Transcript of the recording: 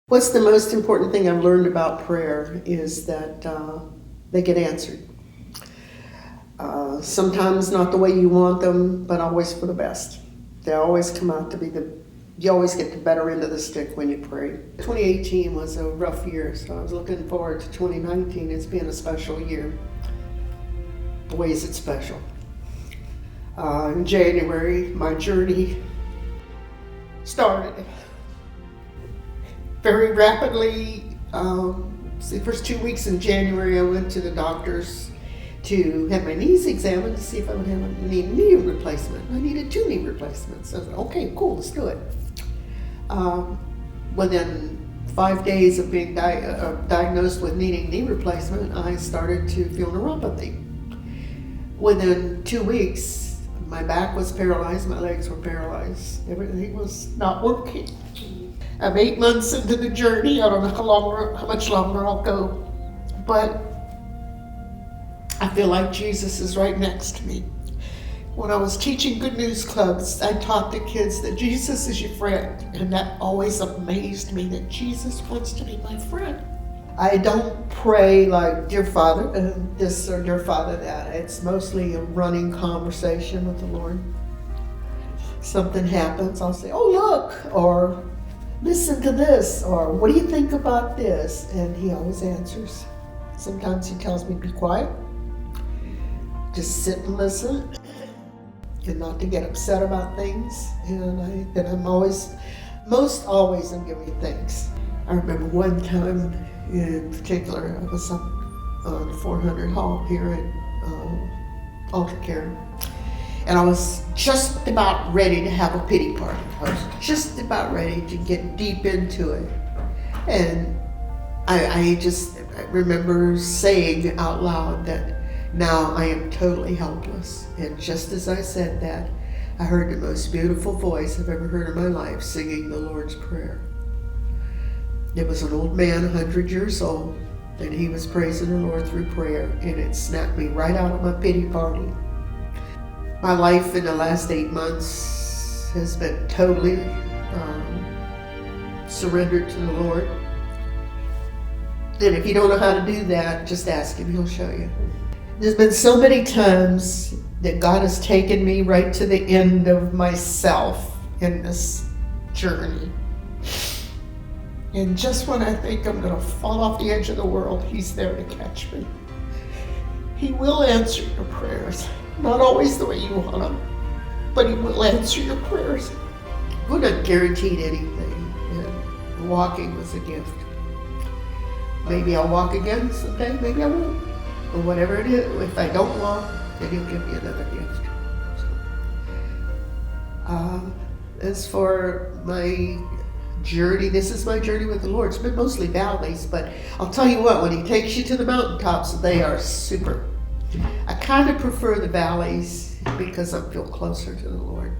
What's the most important thing I've learned about prayer is that they get answered. Sometimes not the way you want them, but always for the best. They always come out to be you always get the better end of the stick when you pray. 2018 was a rough year, so I was looking forward to 2019. It's been a special year. Boy, is it special. In January, my journey started. Very rapidly, the first 2 weeks in January, I went to the doctors to have my knees examined to see if I would need a knee replacement. I needed 2 knee replacements. I said, okay, cool, let's do it. Within 5 days of being diagnosed with needing knee replacement, I started to feel neuropathy. Within 2 weeks, my back was paralyzed, my legs were paralyzed. Everything was not working. I'm 8 months into the journey. I don't know how much longer I'll go, but I feel like Jesus is right next to me. When I was teaching Good News Clubs, I taught the kids that Jesus is your friend, and that always amazed me that Jesus wants to be my friend. I don't pray like, Dear Father, this or Dear Father that. It's mostly a running conversation with the Lord. Something happens, I'll say, oh look, or listen to this, or what do you think about this? And he always answers. Sometimes he tells me, be quiet, just sit and listen, and not to get upset about things. And I'm always, most always I'm giving thanks. I remember one time in particular, I was up on 400 Hall here at Altar Care. And I was just about ready to have a pity party. I was just about ready to get deep into it. And I remember saying out loud that now I am totally helpless. And just as I said that, I heard the most beautiful voice I've ever heard in my life singing the Lord's Prayer. It was an old man, 100 years old, and he was praising the Lord through prayer, and it snapped me right out of my pity party. My life in the last 8 months has been totally surrendered to the Lord. And if you don't know how to do that, just ask him, he'll show you. There's been so many times that God has taken me right to the end of myself in this journey. And just when I think I'm going to fall off the edge of the world, he's there to catch me. He will answer your prayers. Not always the way you want them, but he will answer your prayers. We're not guaranteed anything, and walking was a gift. Maybe I'll walk again someday, maybe I won't. But whatever it is, if I don't walk, then he'll give me another gift. As for my journey, this is my journey with the Lord. It's been mostly valleys, but I'll tell you what, when he takes you to the mountaintops, they are super. I kind of prefer the valleys because I feel closer to the Lord.